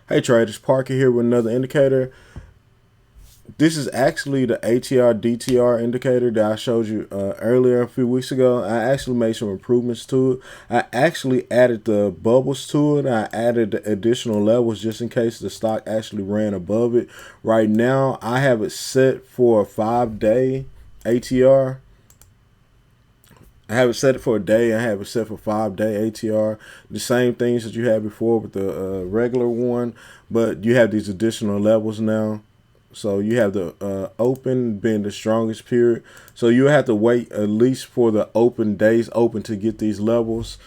Hey traders, Parker here with another indicator. This is actually the ATR DTR indicator that I showed you earlier a few weeks ago. I actually made some improvements to it. I actually added the bubbles to it. I added the additional levels just in case the stock actually ran above it. Right now, I have it set for a 5-day ATR. I have it set for a day. I have it set for 5-day ATR. The same things that you had before with the regular one, but you have these additional levels now. So you have the open being the strongest period. So you have to wait at least for the open days open to get these levels.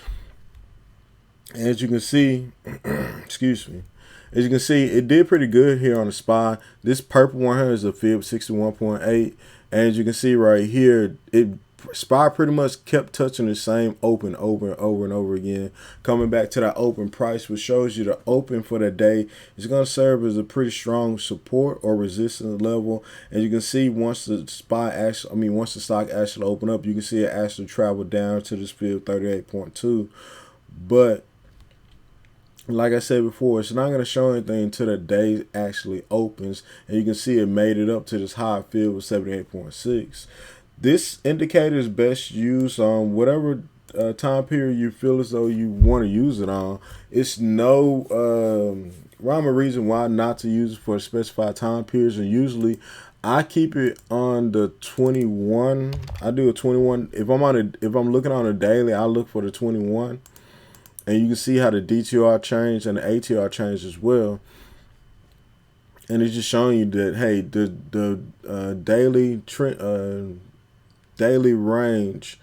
As you can see, excuse me. As you can see, it did pretty good here on the SPY. This purple one here is a fib 61.8. And as you can see right here, SPY pretty much kept touching the same open over and over and over again, coming back to that open price, which shows you the open for the day is going to serve as a pretty strong support or resistance level. And you can see once the once the stock actually opened up, you can see it actually traveled down to this fib 38.2. But like I said before, it's not going to show anything until the day actually opens, and you can see it made it up to this high fib of 78.6. This indicator is best used on whatever time period you feel as though you want to use it on. It's no rhyme or reason why not to use it for specified time periods, and usually I keep it on the 21. I do a 21. If I'm looking on a daily, I look for the 21. And you can see how the DTR changed and the ATR changed as well. And it's just showing you that, hey, the daily range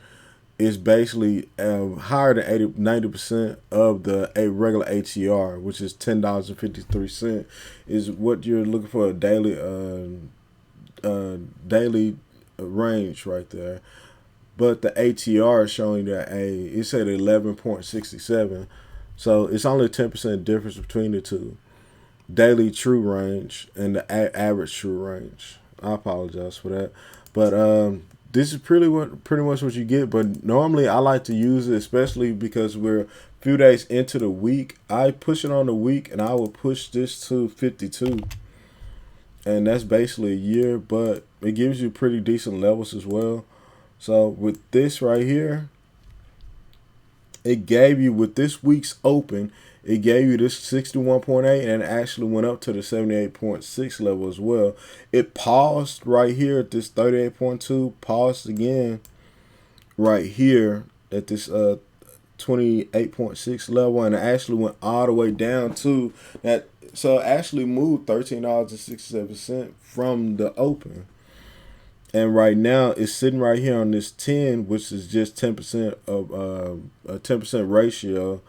is basically higher than 90% of the regular ATR, which is $10.53, is what you're looking for, a daily range right there. But the ATR is showing that it's at 11.67. So it's only a 10% difference between the two. Daily true range and the average true range. I apologize for that. But this is pretty much what you get. But normally I like to use it, especially because we're a few days into the week. I push it on the week, and I will push this to 52. And that's basically a year, but it gives you pretty decent levels as well. So with this right here, it gave you, with this week's open, it gave you this 61.8, and it actually went up to the 78.6 level as well. It paused right here at this 38.2, paused again right here at this 28.6 level, and it actually went all the way down to that. So it actually moved $13.67 from the open. And right now it's sitting right here on this 10, which is just 10% of a 10% ratio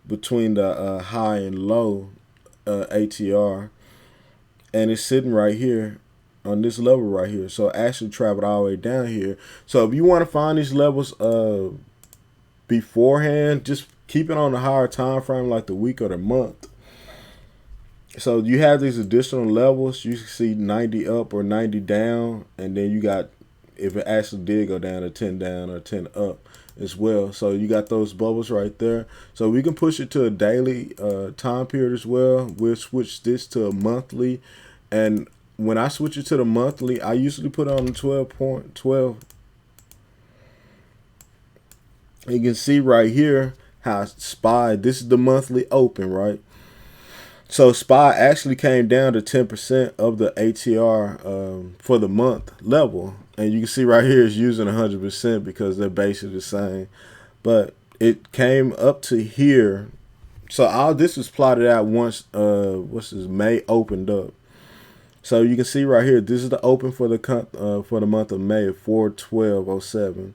between the high and low ATR, and it's sitting right here on this level right here. So it actually traveled all the way down here. So if you want to find these levels beforehand, just keep it on the higher time frame, like the week or the month. So you have these additional levels. You see 90 up or 90 down, and then you got, if it actually did go down, to 10 down or 10 up as well. So you got those bubbles right there. So we can push it to a daily time period as well. We'll switch this to a monthly, and when I switch it to the monthly, I usually put it on the 12.12. You can see right here how SPY, this is the monthly open, right? So SPY actually came down to 10% of the ATR for the month level. And you can see right here it's using 100% because they're basically the same. But it came up to here. So all this was plotted out once May opened up. So you can see right here, this is the open for the month of May, 4/12/07.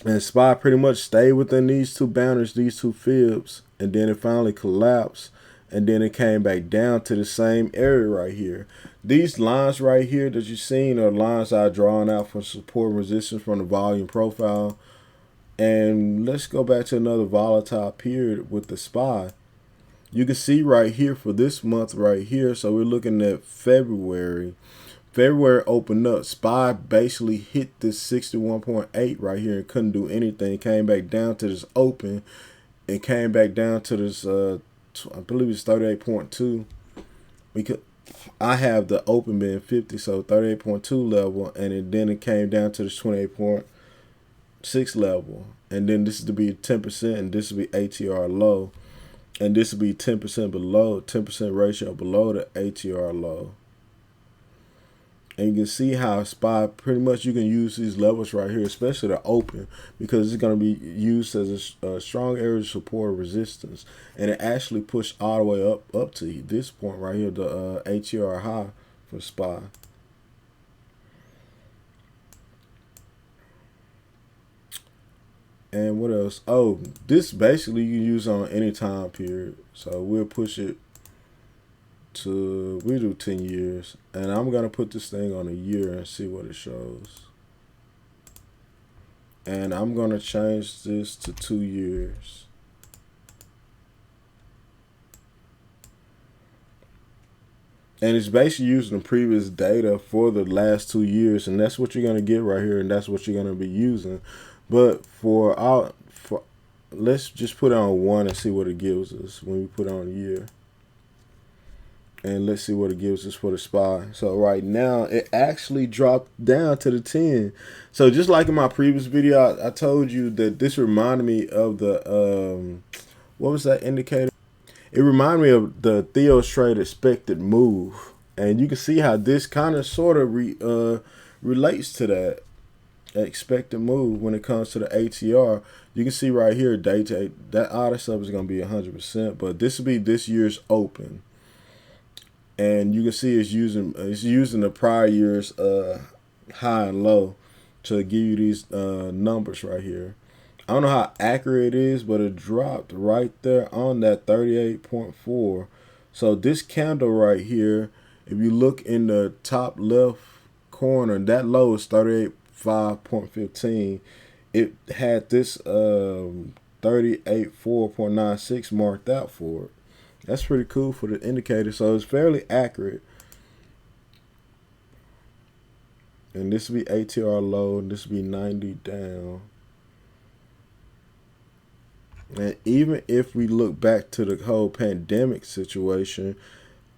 And SPY pretty much stayed within these two boundaries, these two fibs, and then it finally collapsed. And then it came back down to the same area right here. These lines right here that you're seeing are lines I drawn out for support and resistance from the volume profile. And let's go back to another volatile period with the SPY. You can see right here for this month right here. So we're looking at February. February opened up. SPY basically hit this 61.8 right here and couldn't do anything. Came back down to this open. It came back down to this I believe it's 38.2, because I have the open being 50, so 38.2 level, and then it came down to the 28.6 level, and then this is to be 10%, and this will be ATR low, and this will be 10% below, 10% ratio below the ATR low. And you can see how SPY, pretty much you can use these levels right here, especially the open, because it's going to be used as a strong area of support or resistance. And it actually pushed all the way up to this point right here, the ATR high for SPY. And what else? Oh, this basically you can use on any time period. So we'll push it to, we do 10 years, and I'm gonna put this thing on a year and see what it shows. And I'm gonna change this to 2 years. And it's basically using the previous data for the last 2 years, and that's what you're gonna get right here, and that's what you're gonna be using. But let's just put it on 1 and see what it gives us when we put it on a year. And let's see what it gives us for the SPY. So right now, it actually dropped down to the 10. So just like in my previous video, I told you that this reminded me of the, what was that indicator? It reminded me of the Theo's trade expected move. And you can see how this kind of sort of relates to that expected move when it comes to the ATR. You can see right here, day to day, that other stuff is going to be 100%. But this will be this year's open. And you can see it's using the prior year's high and low to give you these numbers right here. I don't know how accurate it is, but it dropped right there on that 38.4. So this candle right here, if you look in the top left corner, that low is 38.5.15. It had this 38.4.96 marked out for it. That's pretty cool for the indicator, so it's fairly accurate. And this will be ATR low, and this will be 90 down. And even if we look back to the whole pandemic situation,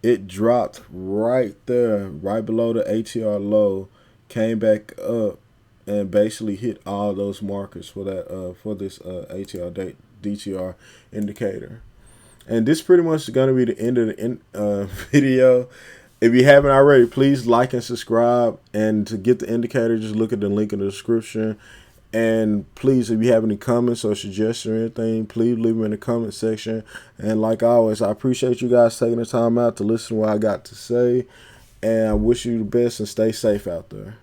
it dropped right there, right below the ATR low, came back up, and basically hit all those markers for that for this ATR DTR indicator. And this pretty much is going to be the end of the video. If you haven't already, please like and subscribe. And to get the indicator, just look at the link in the description. And please, if you have any comments or suggestions or anything, please leave them in the comment section. And like always, I appreciate you guys taking the time out to listen to what I got to say. And I wish you the best and stay safe out there.